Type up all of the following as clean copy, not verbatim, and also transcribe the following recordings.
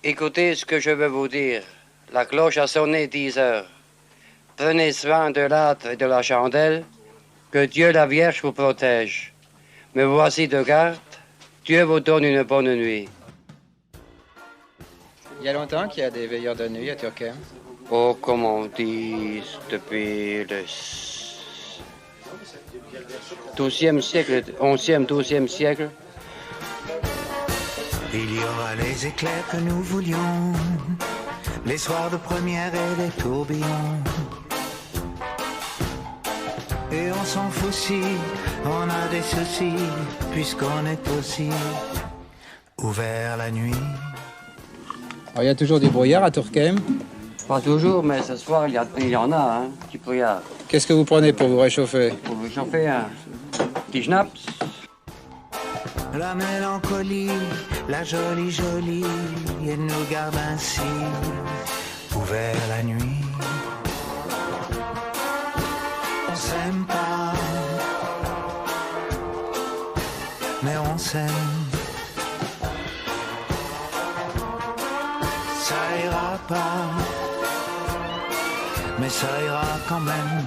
Écoutez ce que je veux vous dire. La cloche a sonné 10 heures. Prenez soin de l'âtre et de la chandelle. Que Dieu la Vierge vous protège. Me voici de garde. Dieu vous donne une bonne nuit. Il y a longtemps qu'il y a des veilleurs de nuit à Turckheim. Oh, comme on dit, depuis le 12e siècle, 11e, 12e siècle. Il y aura les éclairs que nous voulions, les soirs de première et les tourbillons. Et on s'en fout si on a des soucis, puisqu'on est aussi ouvert la nuit. Alors, il y a toujours du brouillard à Turckheim. Pas toujours, mais ce soir, il y en a, hein, petit brouillard. Qu'est-ce que vous prenez pour vous réchauffer? Pour vous chauffer un petit schnaps. La mélancolie, la jolie jolie, elle nous garde ainsi ouvert la nuit. On s'aime pas, mais on s'aime. Ça ira pas, mais ça ira quand même.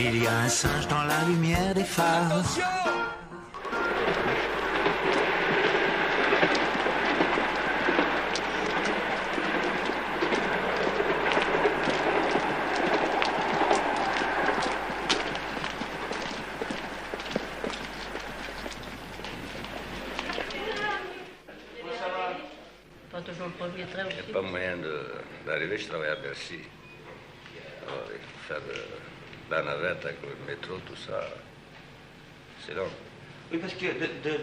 Il y a un singe dans la lumière des phares. Pas toujours le premier train aussi. Il n'y a pas moyen d'arriver, je travaille à Bercy. Alors, il faut faire la navette avec le métro, tout ça. C'est long. Oui, parce que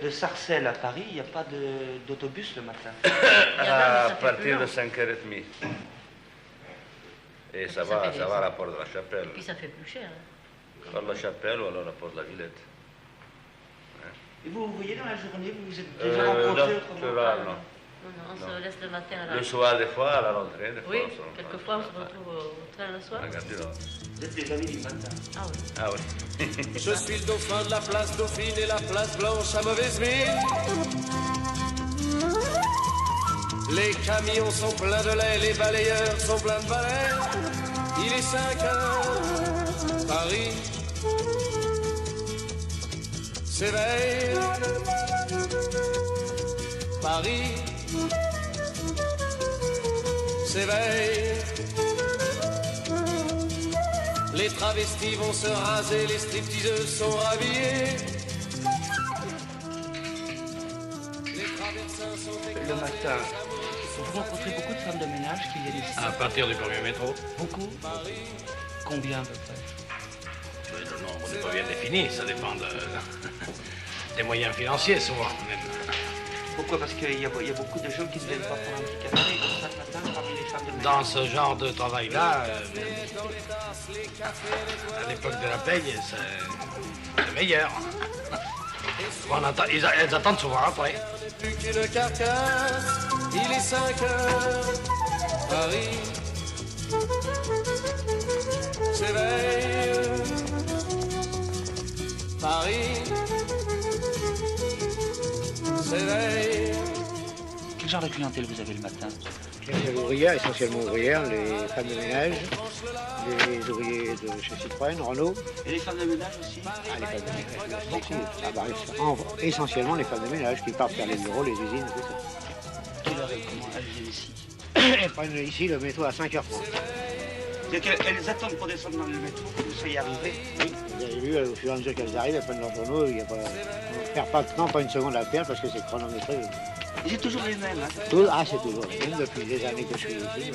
de Sarcelles à Paris, il n'y a pas d'autobus le matin. À partir de 5h30. Et ça va à la porte de la Chapelle. Et puis ça fait plus cher. Hein. Porte de la Chapelle ou alors la porte de la Villette. Et vous voyez dans la journée, vous vous êtes déjà rencontrés autrement? Non. Non, on se laisse le matin à la... Le soir, des fois, à la rentrée, des fois. Oui, quelquefois on se retrouve au train le soir. Regardez là. Vous êtes des amis du matin. Ah oui. Ah oui. Je suis le dauphin de la place Dauphine et la place Blanche à mauvaise mine. Les camions sont pleins de lait, les balayeurs sont pleins de balais. Il est 5 heures, Paris s'éveille. Paris s'éveille. Les travestis vont se raser, les stripteaseuses sont rhabillées. Les traversins sont Le matin, vous rencontrez beaucoup de femmes de ménage qui viennent ici? À partir du premier métro. Beaucoup? Combien à peu près? Le nombre n'est pas bien défini, ça dépend des moyens financiers souvent même. Pourquoi? Parce qu'il y a beaucoup de gens qui ne viennent pas prendre un petit café comme ça le matin parmi les femmes de ménage. Dans ce genre de travail-là, à l'époque de la paye, c'est meilleur. Elles attendent souvent après. plus qu'une carcasse, il est 5 heures, Paris s'éveille. Paris s'éveille. Quel genre de clientèle vous avez le matin? Les ouvrières, essentiellement ouvrières, les femmes de ménage, les ouvriers de chez Citroën, Renault. Et les femmes de ménage aussi? Ah, les femmes de ménage, beaucoup. Essentiellement les femmes de ménage qui partent faire les bureaux, les usines, tout ça. Quelle heure comment elles viennent ici? Elles prennent ici le métro à 5h30. C'est-à-dire qu'elles attendent pour descendre dans le métro, que vous soyez arrivés? Oui, vous avez vu, au fur et à mesure qu'elles arrivent, elles prennent leurs journaux, il n'y a pas... On ne perd pas une seconde à perdre parce que c'est chronométré. Et c'est toujours les mêmes, hein? C'est toujours les mêmes depuis des années que je suis ici.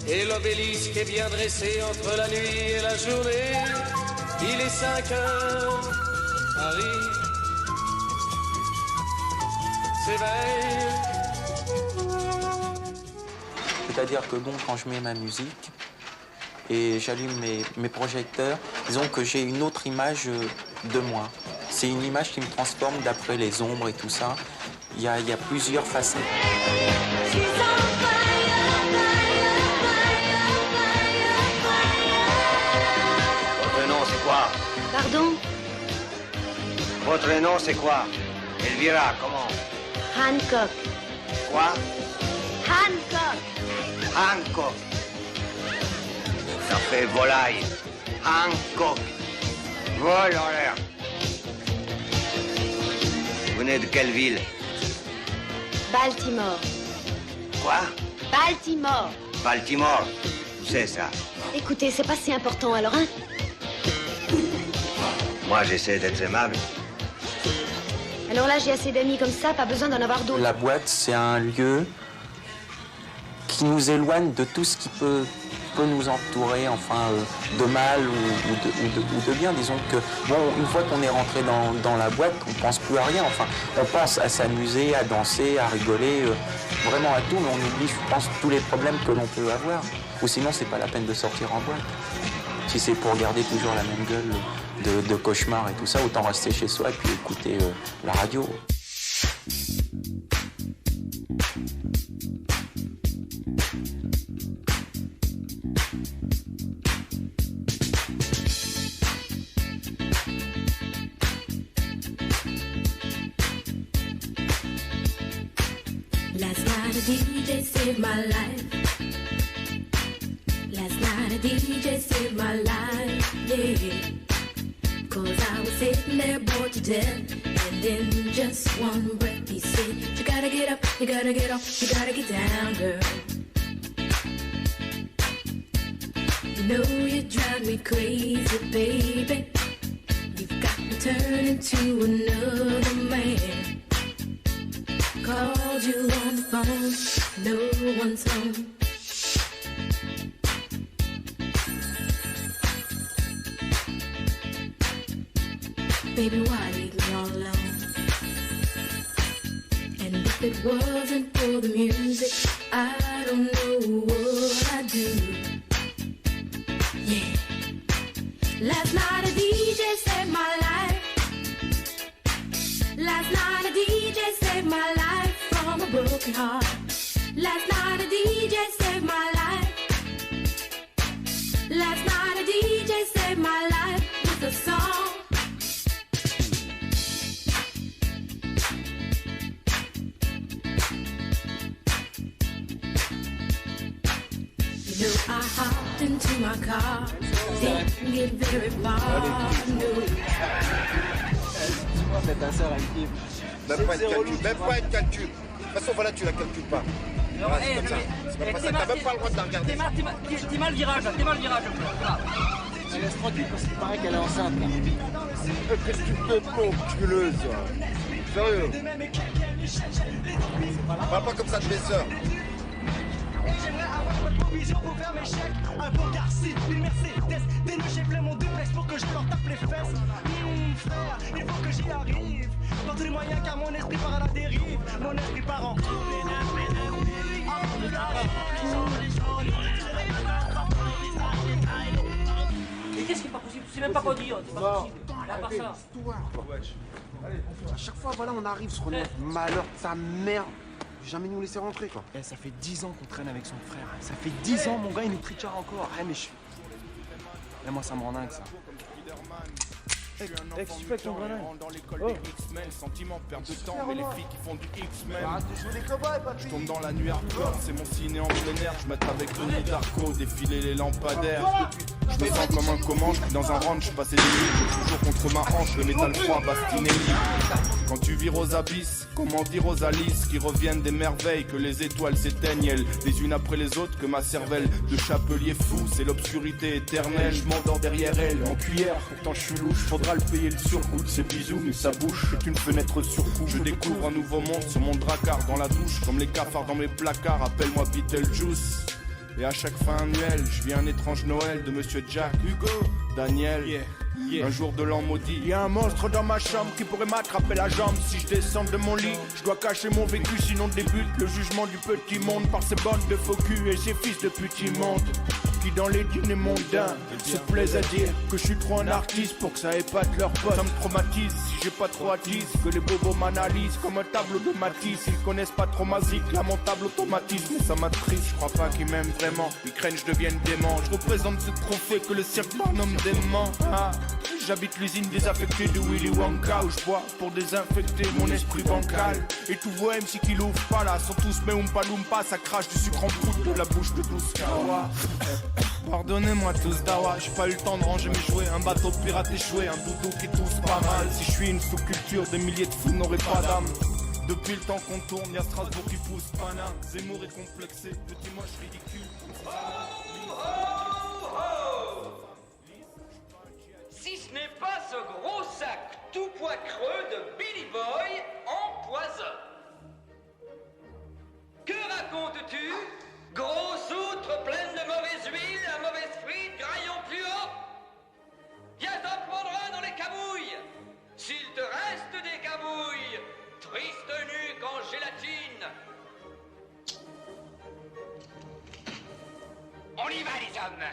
Et l'obélisque est bien dressé entre la nuit et la journée. Il est 5 heures, Paris s'éveille. C'est-à-dire que bon, quand je mets ma musique et j'allume mes projecteurs, disons que j'ai une autre image de moi. C'est une image qui me transforme d'après les ombres et tout ça. Il y a plusieurs facettes. Votre nom, c'est quoi? Pardon? Votre nom, c'est quoi? Elvira, comment? Hancock. Quoi? Hancock. Hancock. Ça fait volaille. Hancock. Vol en l'air. Vous venez de quelle ville? Baltimore. Quoi? Baltimore. Baltimore. Où c'est ça? Écoutez, c'est pas si important alors, hein? Moi, j'essaie d'être aimable. Alors là, j'ai assez d'amis comme ça, pas besoin d'en avoir d'autres. La boîte, c'est un lieu qui nous éloigne de tout ce qui peut nous entourer, enfin, de mal ou de bien. Disons que, bon, une fois qu'on est rentré dans la boîte, on pense plus à rien. Enfin, on pense à s'amuser, à danser, à rigoler, vraiment à tout, mais on oublie, je pense, tous les problèmes que l'on peut avoir. Ou sinon, c'est pas la peine de sortir en boîte. Si c'est pour garder toujours la même gueule de cauchemar et tout ça, autant rester chez soi et puis écouter la radio. Last night a DJ saved my life. Last night a DJ saved my life, yeah. 'Cause I was sitting there bored to death, and in just one breath he said, you gotta get up, you gotta get off, you gotta get down, girl. You know you drive me crazy, baby. You've got me turning to another man. Called you on the phone, no one's home. Baby, why leave me all alone? And if it wasn't for the music, I don't know what I'd do. Yeah. Last night a DJ saved my life. Last night a DJ saved my life from a broken heart. Last night a DJ saved my life. Last night a DJ saved my life with a song. You know I hopped into my car, didn't get very far, no. Ta soeur elle kiffe. Même pas être calcul, même pas être calcul. De toute façon voilà tu la calcules pas. Voilà, c'est comme ça. C'est même pas ça, t'as même pas le droit de la regarder. T'es mal virage, t'es mal virage. Elle laisse tranquille parce qu'il paraît qu'elle est enceinte là. Qu'est-ce que tu fais pauvre culeuse? Sérieux? Parle pas comme ça de mes sœurs. J'aimerais avoir votre provision pour faire mes chèques. Un beau Garci, une Mercedes. Des nœuds, j'ai plein mon duplex pour que je leur tape les fesses. Frère, il faut que j'y arrive. Dans tous les moyens car mon esprit part à la dérive. Mon esprit part en Mais qu'est-ce qui est pas possible? Tu sais même pas quoi dire, c'est pas possible. À part ça. Allez, à chaque fois voilà on arrive sur notre malheur, sa merde. Jamais nous laisser rentrer quoi. Eh, ça fait 10 ans qu'on traîne avec son frère. Ça fait 10 ans mon gars il nous trichard encore. Eh mais je... Eh moi ça me rend dingue ça. Qu'est-ce que tu fais avec ton grenade? Dans l'école des X-Men, sentiment, perte de temps, mais les filles qui font du X-Men. Je tombe dans la nuit hardcore, c'est mon ciné en plein air. Je m'attends avec Denis Darko, défiler les lampadaires. Je me sens comme un command, je suis dans un ranch, passé des nuits, toujours contre ma hanche, le métal froid, Bastinelli. Quand tu vires aux abysses, comment dire aux Alice qui reviennent des merveilles, que les étoiles s'éteignent, elles, les unes après les autres, que ma cervelle de chapelier fou, c'est l'obscurité éternelle. Je m'endors derrière elle, en cuillère, pourtant je suis louche. Faudra le payer le surcoût de ses bisous, mais sa bouche est une fenêtre sur coup. Je découvre un nouveau monde sur mon dracard dans la douche, comme les cafards dans mes placards, appelle-moi Beetlejuice. Et à chaque fin annuelle, je vis un étrange Noël de Monsieur Jack, Hugo, Daniel. Un jour de l'an maudit. Y a un monstre dans ma chambre qui pourrait m'attraper la jambe. Si je descends de mon lit, je dois cacher mon vécu, sinon débute le jugement du petit monde par ces bandes de faux culs et ces fils de petits mondes qui dans les dîners mondains se plaisent à dire que je suis trop un artiste pour que ça épate leur pote. Ça me traumatise si j'ai pas trop à dire, que les bobos m'analysent comme un tableau de Matisse. Ils connaissent pas trop ma zik, lamentable automatisme, mais ça m'attriste. Je crois pas qu'ils m'aiment vraiment, ils craignent que je devienne dément. Je représente ce trophée que le cirque nomme dément. Ah, j'habite l'usine désaffectée de Willy Wonka, où je bois pour désinfecter mon esprit bancal. Et tous vos MC qui l'ouvrent pas là sont tous mes Oompa Loompa, ça crache du sucre en poudre de la bouche de douce Kawa. Pardonnez-moi tous dawa, j'ai pas eu le temps de ranger mes jouets. Un bateau de pirate échoué, un doudou qui tousse pas mal. Si je suis une sous-culture, des milliers de fous n'auraient pas d'âme. Depuis le temps qu'on tourne, y'a Strasbourg qui pousse Panin. Zemmour est complexé, petit moche ridicule. Si ce n'est pas ce gros sac tout poids creux de Billy Boy en poison. Que racontes-tu? Grosse outre pleine de mauvaise huile, à mauvaise frite, graillon plus haut. Viens t'en prendre un dans les camouilles. S'il te reste des camouilles, triste nuque en gélatine. On y va les hommes.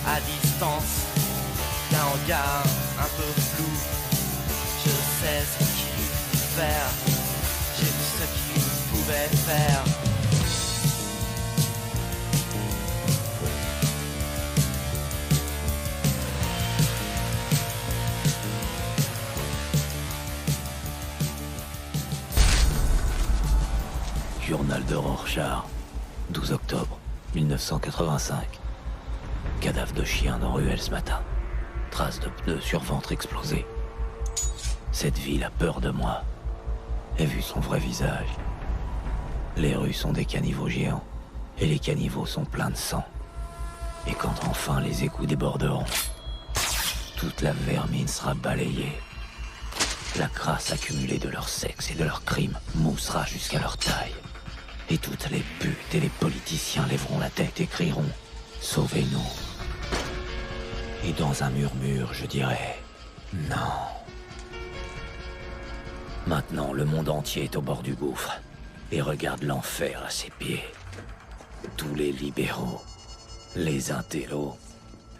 À distance, d'un regard un peu flou. Je sais ce qu'il faut faire, j'ai vu ce qu'il pouvait faire. Journal de Rorschach, 12 octobre 1985. Cadavre de chien dans ruelle ce matin. Traces de pneus sur ventre explosé. Cette ville a peur de moi. Ai vu son vrai visage. Les rues sont des caniveaux géants. Et les caniveaux sont pleins de sang. Et quand enfin les égouts déborderont, toute la vermine sera balayée. La crasse accumulée de leur sexe et de leurs crimes moussera jusqu'à leur taille. Et toutes les putes et les politiciens lèveront la tête et crieront « Sauvez-nous ». Et dans un murmure, je dirais « Non ». Maintenant, le monde entier est au bord du gouffre et regarde l'enfer à ses pieds. Tous les libéraux, les intellos,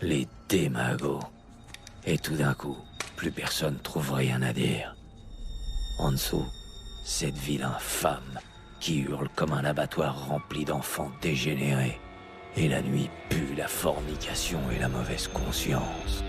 les démagos. Et tout d'un coup, plus personne trouve rien à dire. En dessous, cette ville infâme qui hurle comme un abattoir rempli d'enfants dégénérés. Et la nuit pue la fornication et la mauvaise conscience.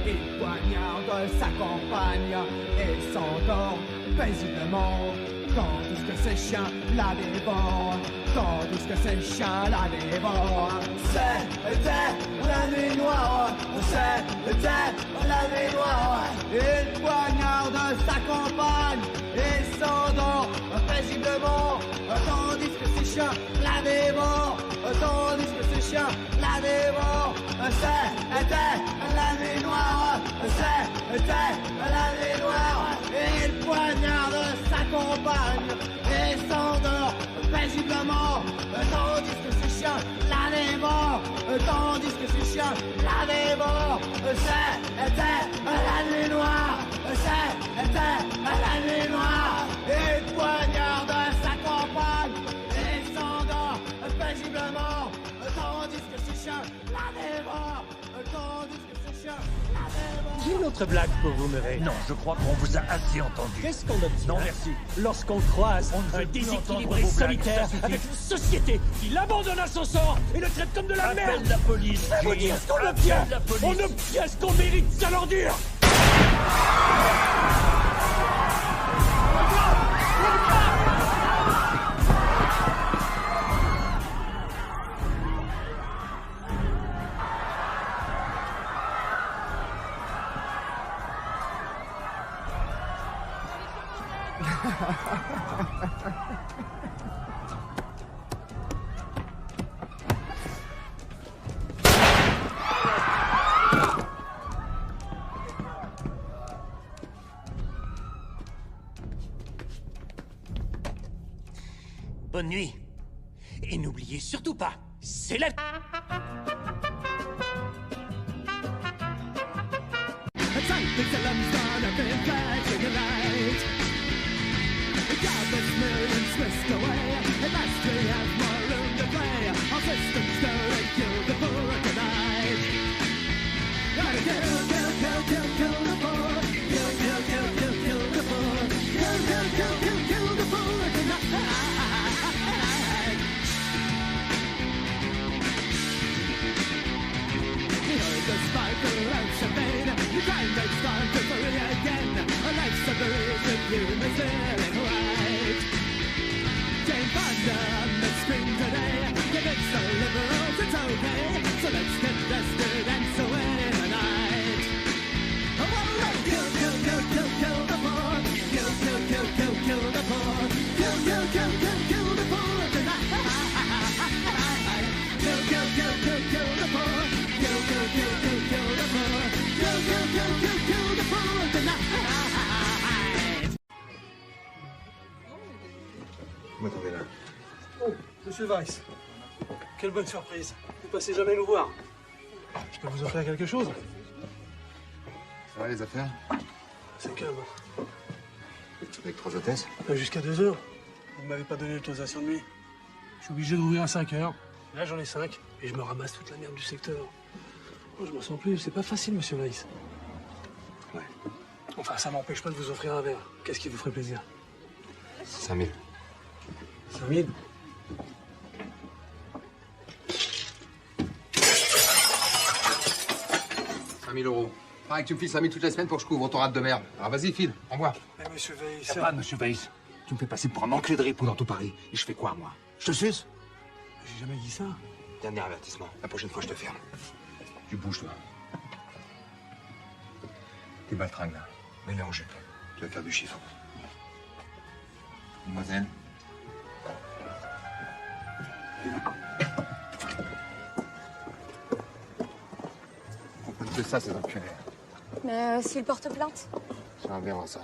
Il poignarde sa compagne et s'endort paisiblement, tandis que ses chiens la dévorent, tandis que ses chiens la dévorent. C'était la nuit noire, c'était la nuit noire. Il poignarde sa compagne et s'endort paisiblement, tandis que ses chiens la dévorent, tandis que ses chiens la dévorent. C'était la nuit noire, c'était la nuit noire. Il poignarde s'accompagne et s'endort paisiblement, tandis que ce chien la dévore, tandis que ce chien la dévore. C'était la nuit noire, c'était la nuit noire, et poignarde sa compagne et s'endort paisiblement, tandis que ce chien la dévore, tandis que ce chien la dévore. J'ai une autre blague pour vous, Murray. Non, je crois qu'on vous a assez entendu. Qu'est-ce qu'on obtient? Non, merci. Lorsqu'on croise un déséquilibré solitaire avec une société qui l'abandonne à son sort et le traite comme de la merde. Appelle la police. Ça veut dire ce qu'on obtient. On obtient ce qu'on mérite, sale ordure. Bonne nuit. Et n'oubliez surtout pas, c'est la... Vous m'attendez là. Oh, monsieur Weiss. Quelle bonne surprise. Vous passez jamais nous voir. Je peux vous offrir quelque chose? Ça va les affaires? C'est calme. Avec 3 hôtesses? Jusqu'à 2 heures. Vous ne m'avez pas donné l'autorisation de nuit. Je suis obligé d'ouvrir à 5 heures. Là, j'en ai 5 et je me ramasse toute la merde du secteur. Oh, je m'en sens plus. C'est pas facile, monsieur Weiss. Ouais. Enfin, ça m'empêche pas de vous offrir un verre. Qu'est-ce qui vous ferait plaisir? 5 000. 5 000? €. Pareil que tu me files 5 000 toutes les semaines pour que je couvre ton rate de merde. Alors vas-y, file, envoie. Mais monsieur Weiss... Pas, monsieur Weiss. Tu me fais passer pour un enculé de ripou dans tout Paris. Et je fais quoi, moi? Je te suce? J'ai jamais dit ça. Dernier avertissement. La prochaine fois, je te ferme. Tu bouges, toi. Tes baltringues, là. Mets-les en jupe. Tu vas faire du chiffon. Mademoiselle. On peut que ça, ces enculés. Mais s'il porte plainte? Ça, on verra ça.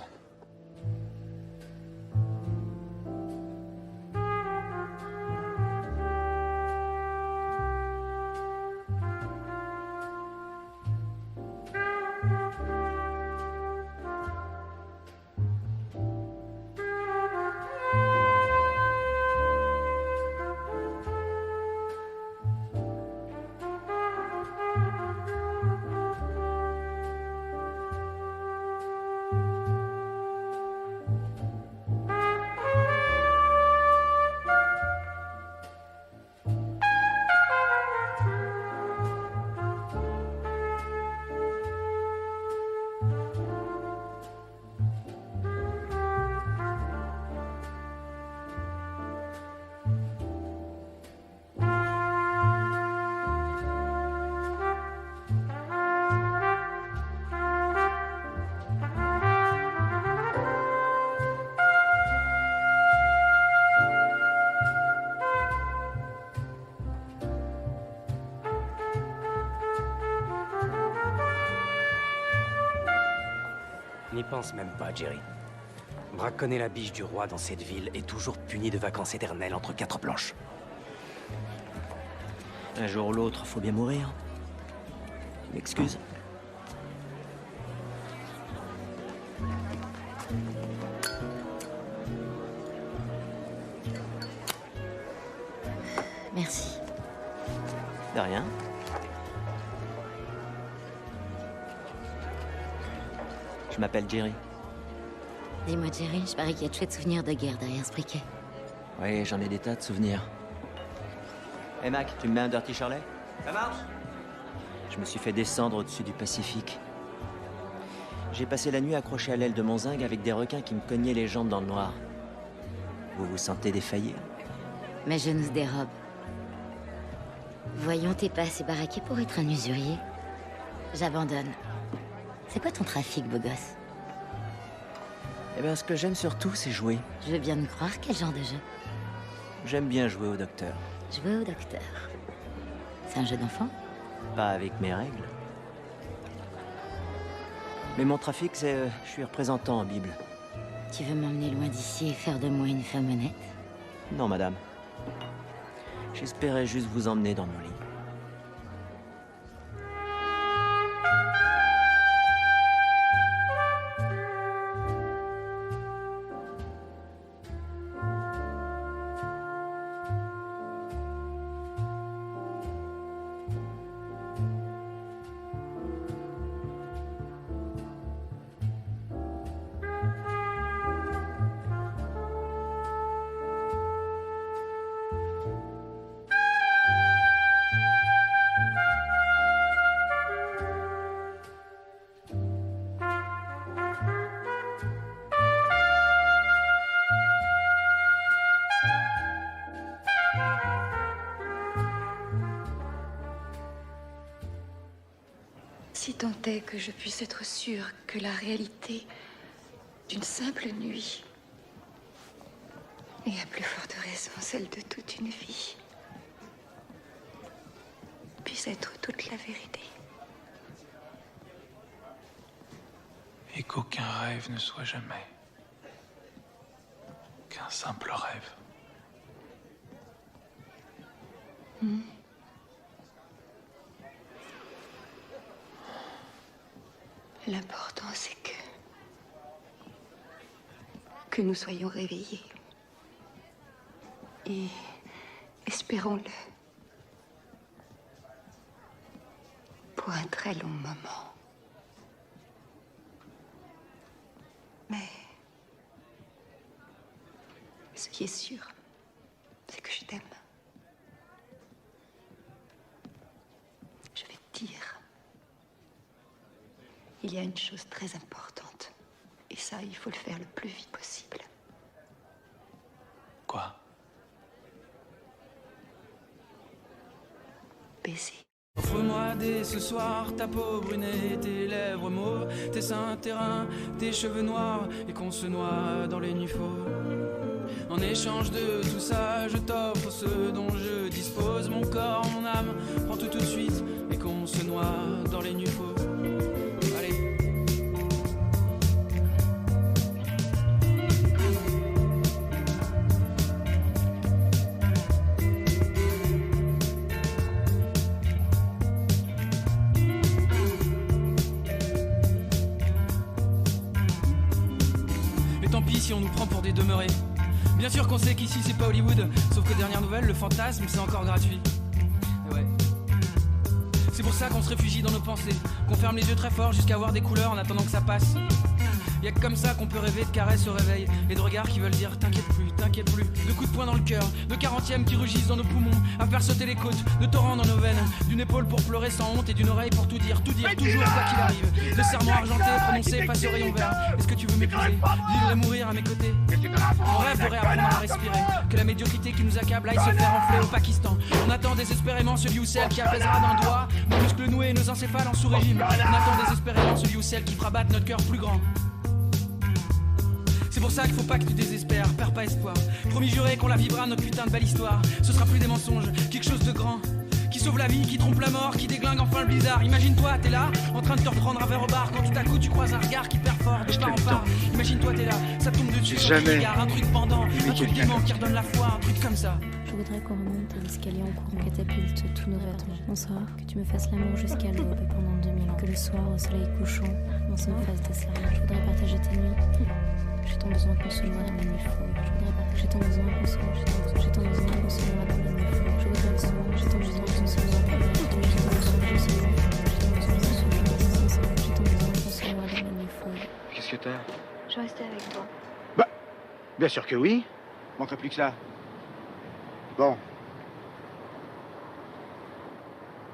N'y pense même pas, Jerry. Braconner la biche du roi dans cette ville est toujours puni de vacances éternelles entre quatre planches. Un jour ou l'autre, faut bien mourir. Tu m'excuses? Merci. De rien. Je m'appelle Jerry. Dis-moi, Jerry, je parie qu'il y a de chouettes souvenirs de guerre derrière ce briquet. Oui, j'en ai des tas de souvenirs. Hey Mac, tu me mets un Dirty Charlet? Ça marche? Je me suis fait descendre au-dessus du Pacifique. J'ai passé la nuit accroché à l'aile de mon zinc avec des requins qui me cognaient les jambes dans le noir. Vous vous sentez défaillir? Ma genoux se dérobe. Voyons, t'es pas assez baraqué pour être un usurier. J'abandonne. C'est quoi ton trafic, beau gosse? Eh bien, ce que j'aime surtout, c'est jouer. Je veux bien me croire, quel genre de jeu? J'aime bien jouer au docteur. Jouer au docteur. C'est un jeu d'enfant? Pas avec mes règles. Mais mon trafic, c'est... je suis représentant en Bible. Tu veux m'emmener loin d'ici et faire de moi une femme honnête? Non, madame. J'espérais juste vous emmener dans mon lit. Si tant est que je puisse être sûre que la réalité d'une simple nuit, et à plus forte raison celle de toute une vie, puisse être toute la vérité. Et qu'aucun rêve ne soit jamais qu'un simple rêve. L'important, c'est que nous soyons réveillés. Et espérons-le. Pour un très long moment. Mais ce qui est sûr, c'est que je t'aime. Je vais te dire. Il y a une chose très importante. Et ça, il faut le faire le plus vite possible. Quoi? Baiser. Offre-moi dès ce soir ta peau brunée, tes lèvres mauves, tes seins terrains, tes cheveux noirs, et qu'on se noie dans les nuits fauves. En échange de tout ça, je t'offre ce dont je dispose, mon corps, mon âme, prends tout de suite, et qu'on se noie dans les nuits fauves. Allez. Si on nous prend pour des demeurés. Bien sûr qu'on sait qu'ici c'est pas Hollywood, sauf que dernière nouvelle, le fantasme c'est encore gratuit. Et ouais. C'est pour ça qu'on se réfugie dans nos pensées, qu'on ferme les yeux très fort jusqu'à voir des couleurs en attendant que ça passe. Y'a que comme ça qu'on peut rêver de caresses au réveil, et de regards qui veulent dire t'inquiète plus, de coups de poing dans le cœur, de 40e qui rugissent dans nos poumons, à faire sauter les côtes, de torrents dans nos veines, d'une épaule pour pleurer sans honte et d'une oreille pour tout dire, toujours quoi qu'il arrive, de serments argentés prononcés face au rayon vert. Est-ce que tu veux m'épouser, vivre et mourir à mes côtés? On rêve de réapprendre à respirer, que la médiocrité qui nous accable aille se faire enfler au Pakistan. On attend désespérément celui ou celle qui apaisera d'un doigt nos muscles noués et nos encéphales en sous-régime. On attend désespérément celui ou celle qui fera battre notre cœur plus grand. C'est pour ça qu'il faut pas que tu désespères, perds pas espoir. Promis juré qu'on la vivra notre putain de belle histoire. Ce sera plus des mensonges, quelque chose de grand. qui sauve la vie, qui trompe la mort, qui déglingue enfin le blizzard. Imagine-toi, t'es là, en train de te reprendre un verre au bar, quand tout à coup tu croises un regard qui perfore, de part en part. Imagine-toi, t'es là, ça tombe dessus sur ton regard, un truc pendant, un truc vivant qui redonne la foi, un truc comme ça. Je voudrais qu'on remonte à l'escalier en courant, catapulte tous nos vêtements. Bonsoir, que tu me fasses l'amour jusqu'à l'aube pendant 2000 ans. Que le soir, au soleil couchant, on se fasse des serments. Je voudrais partager tes nuits. J'ai tant besoin qu'on se voit dans les nuits folles. Je voudrais partager, j'ai tant besoin qu'on se voit. J'ai tant besoin qu'on se voit dans les nuits folles. Je voudrais le soir, j'ai tant besoin qu'on se voit dans les nuits folles. J'ai tant besoin qu'on se voit. J'ai tant besoin qu'on se voit dans les nuits folles. Qu'est-ce que t'as? Je vais rester avec toi. Bah, bien sûr que oui. Manquerait plus que ça. Bon.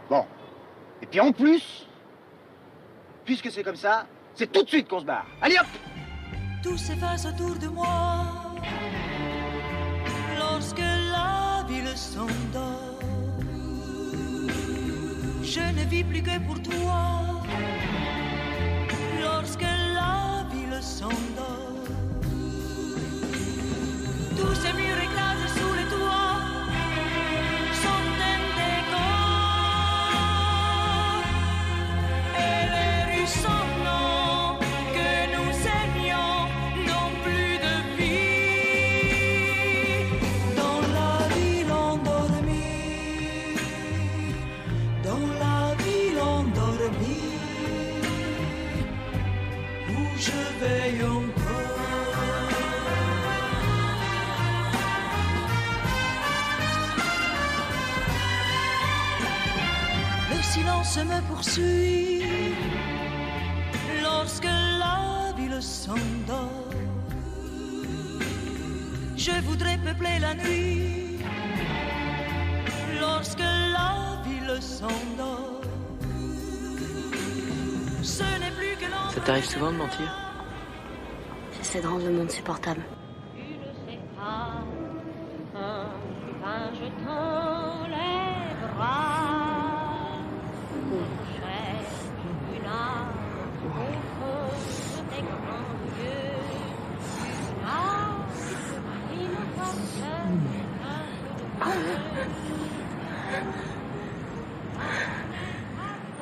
Bon. Et puis en plus, puisque c'est comme ça, c'est tout de suite qu'on se barre. Allez hop! Tout s'efface autour de moi lorsque la ville s'endort. Je ne vis plus que pour toi lorsque la ville s'endort. Tous ces murs éclatent sous les toits, centaines d'échos, et les rues sanglantes que nous aimions n'ont plus de vie. Dans la ville endormie, dans la ville endormie, où je veille encore. Le silence me poursuit lorsque la ville s'endort. Je voudrais peupler la nuit lorsque la ville s'endort. Ce n'est plus que l'ombre. Ça t'arrive souvent de mentir? J'essaie de rendre le monde supportable. Je t'enlèveras une âme au fond de tes grands yeux, une âme qui me fasse un peu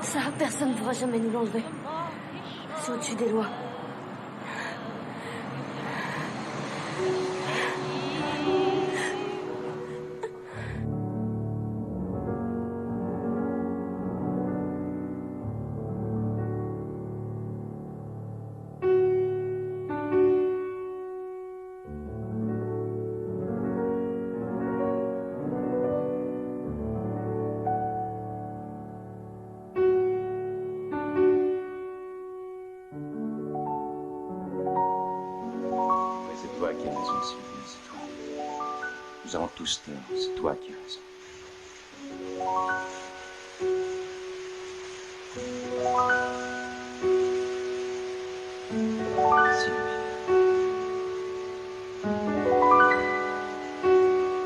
Ça, personne ne pourra jamais nous l'enlever. C'est au-dessus des lois. Nous avons tous tort, c'est toi qui as raison.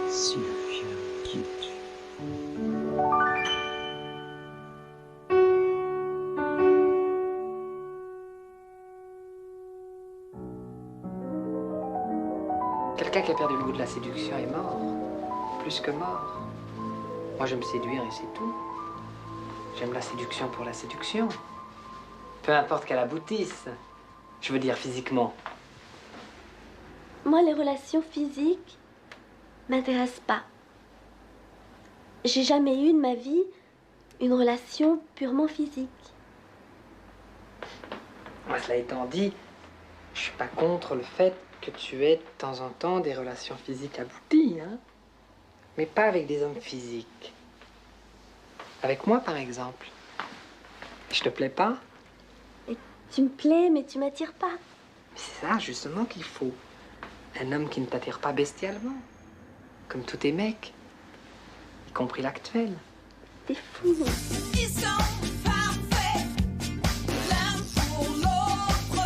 Sylvia, qui es-tu? Quelqu'un qui a perdu le goût de la séduction est mort. Plus que mort. Moi, j'aime séduire et c'est tout. J'aime la séduction pour la séduction. Peu importe qu'elle aboutisse. Je veux dire physiquement. Moi, les relations physiques m'intéressent pas. J'ai jamais eu de ma vie une relation purement physique. Moi, cela étant dit, je suis pas contre le fait que tu aies de temps en temps des relations physiques abouties, hein. Mais pas avec des hommes physiques. Avec moi, par exemple. Je te plais pas? Et tu me plais, mais tu m'attires pas. Mais c'est ça, justement, qu'il faut. Un homme qui ne t'attire pas bestialement. Comme tous tes mecs. Y compris l'actuel. T'es fou. Ils sont parfaits, l'un pour l'autre.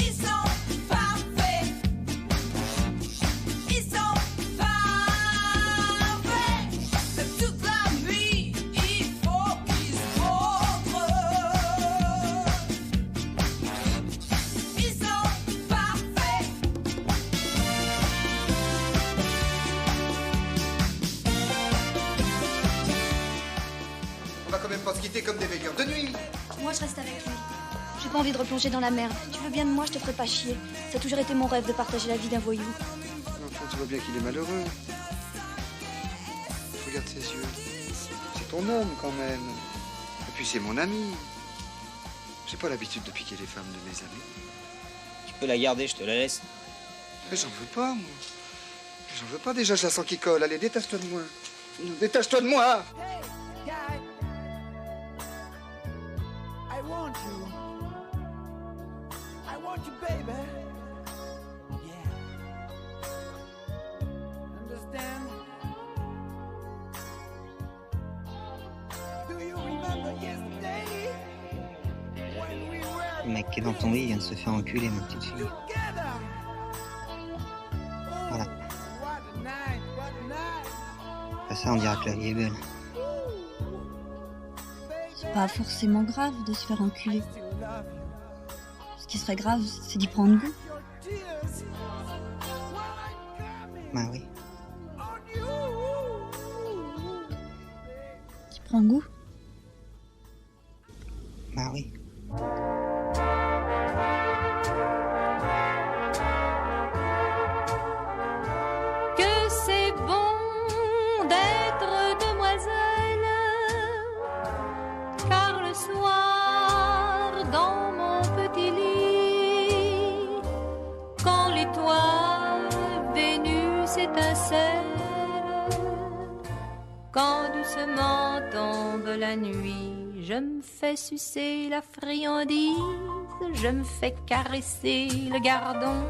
Ils sont parfaits. Ils sont parfaits. Toute la nuit, il faut qu'ils se montrent. Ils sont parfaits. je reste avec lui. J'ai pas envie de replonger dans la merde. Tu veux bien de moi, je te ferai pas chier. Ça a toujours été mon rêve de partager la vie d'un voyou. Enfin, tu vois bien qu'il est malheureux. Regarde ses yeux. C'est ton homme, quand même. Et puis, c'est mon ami. J'ai pas l'habitude de piquer les femmes de mes amis. Tu peux la garder, je te la laisse. Mais j'en veux pas, moi. J'en veux pas, déjà, je la sens qui colle. Allez, détache-toi de moi. Détache-toi de moi! I want you, baby. Yeah. Understand? Do you remember yesterday when we were Le mec qui est dans ton lit vient de se faire enculer, ma petite fille. together? Voilà. What a night, what a night. Après ça, on dira que la vie est belle. C'est pas forcément grave de se faire enculer. Ce qui serait grave, c'est d'y prendre goût. Bah oui. Tu prends goût? Bah oui. Que c'est bon d'être demoiselle, car le soir dans mon petit lit, quand l'étoile Vénus étincelle, quand doucement tombe la nuit, je me fais sucer la friandise, je me fais caresser le gardon,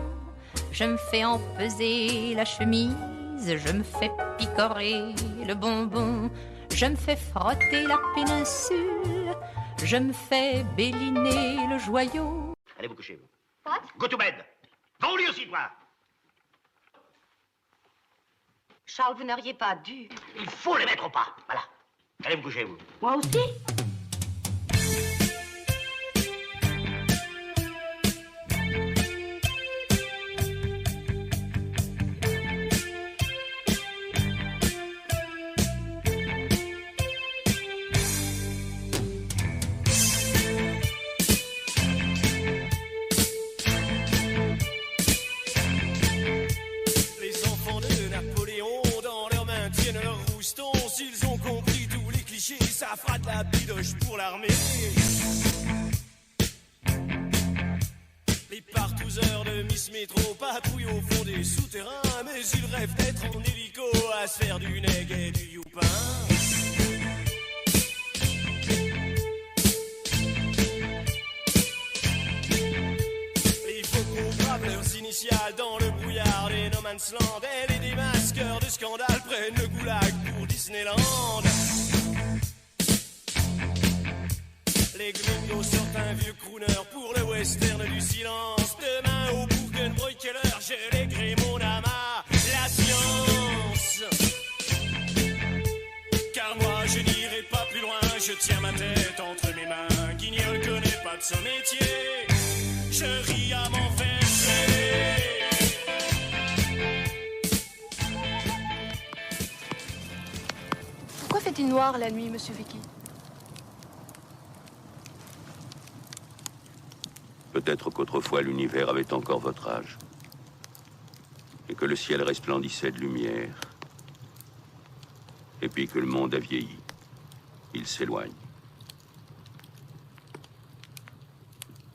je me fais empeser la chemise, je me fais picorer le bonbon, je me fais frotter la péninsule, je me fais béliner le joyau. Allez vous coucher, vous. What? Go to bed. Va au lit aussi, toi. Charles, vous n'auriez pas dû. Il faut les mettre au pas. Voilà. Allez vous coucher, vous. Moi aussi? Les enfants de Napoléon, dans leurs mains tiennent leur rouston. S'ils ont compris tous les clichés, ça fera de la bidoche pour l'armée. Les partouzeurs de Miss Métro patrouillent au fond des souterrains, mais ils rêvent d'être en hélico à se faire du neg et du youpin. Il faut qu'on grave leurs initiales dans le brouillard des No Man's Land. Et les démasqueurs de scandale prennent le goulag pour Disneyland. Les gringos sortent un vieux crooner pour le western du silence. Demain au Burgenbräukeller, je léguerai mon âme à la science. Car moi je n'irai pas plus loin, je tiens ma tête entre mes mains. Guignol connaît pas de son métier, je ris à m'en faire traîner. Pourquoi fait-il noir la nuit, monsieur Vicky? Peut-être qu'autrefois l'univers avait encore votre âge. Et que le ciel resplendissait de lumière. Et puis que le monde a vieilli. Il s'éloigne.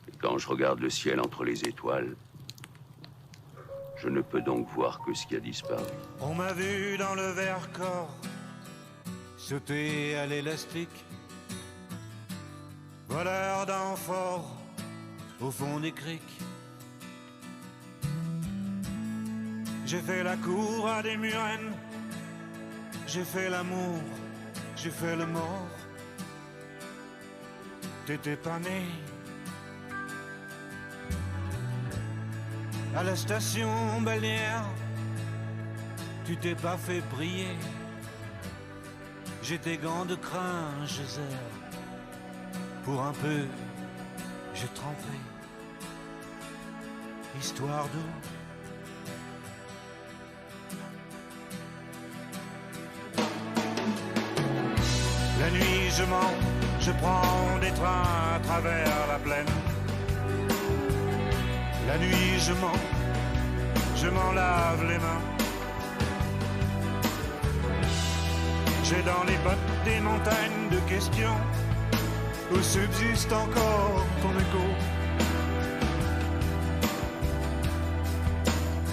Et quand je regarde le ciel entre les étoiles, je ne peux donc voir que ce qui a disparu. On m'a vu dans le Vercors sauter à l'élastique, voleur d'amphores au fond des criques. J'ai fait la cour à des murennes, j'ai fait l'amour, j'ai fait le mort. T'étais pas né. À la station balnéaire, tu t'es pas fait briller. J'ai tes gants de crin, Geyser. Pour un peu, j'ai trempé. Histoire d'eau. La nuit, je mens Je prends des trains à travers la plaine. La nuit je m'en lave les mains. J'ai dans les bottes des montagnes de questions où subsiste encore ton écho.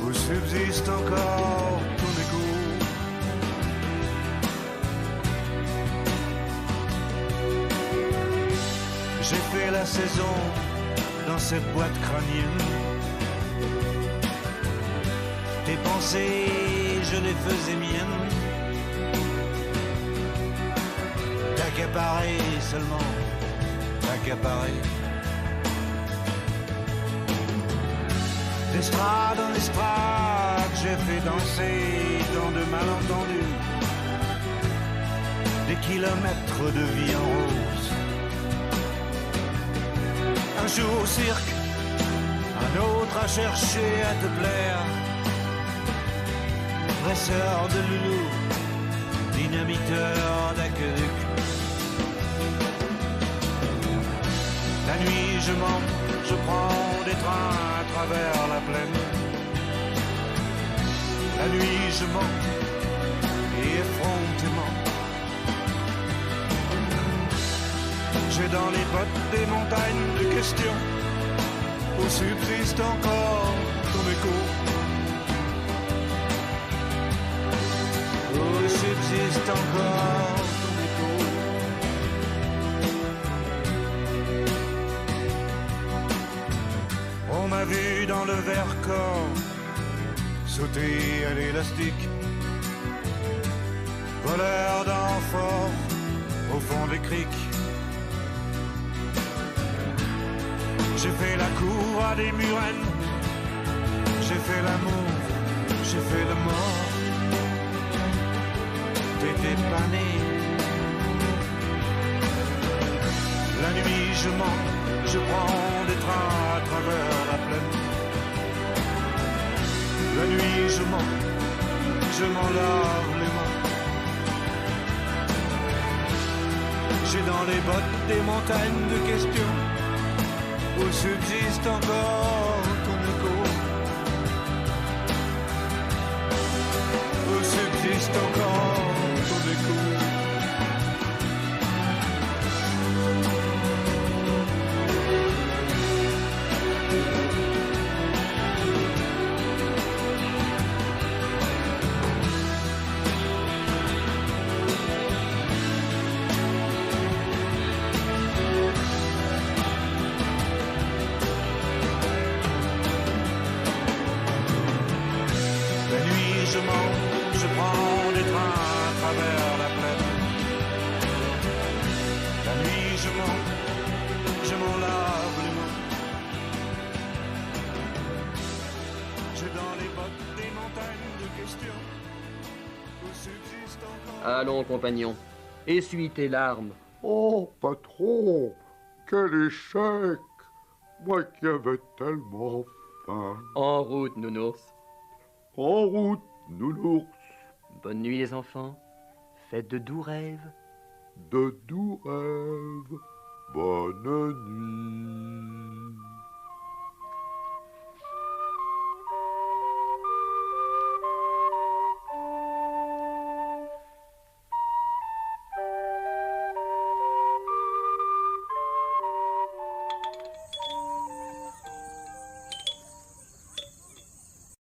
Où subsiste encore ton écho. J'ai fait la saison dans cette boîte crânienne. Tes pensées, je les faisais miennes. T'accaparer seulement, t'accaparer. D'estrade en estrade, j'ai fait danser dans de malentendus des kilomètres de vie en rose. Un jour au cirque, un autre à chercher à te plaire. Dresseur de loulou, dynamiteur d'aqueduc. La nuit je prends des trains à travers la plaine. La nuit je mens et effrontément. J'ai dans les bottes des montagnes de questions où subsiste encore ton écho. Où subsiste encore ton écho. On m'a vu dans le Vercors sauter à l'élastique. Voleur d'enfort au fond des criques. J'ai fait la cour à des murennes. J'ai fait l'amour, j'ai fait le mort. T'étais pas né. La nuit je mens, je prends des trains à travers la plaine. La nuit je mens, je m'en lave les mains. J'ai dans les bottes des montagnes de questions où subsiste encore ton écho. Où subsiste encore ton écho. Je prends des trains à travers la plaine. La nuit je mens, je m'en lave les mains. J'ai dans les bottes des montagnes de questions où subsiste encore. Allons, compagnon, essuie tes larmes. Oh, patron, quel échec! Moi qui avais tellement faim. En route, nounours. En route, nounours. Bonne nuit, les enfants. Faites de doux rêves. De doux rêves. Bonne nuit.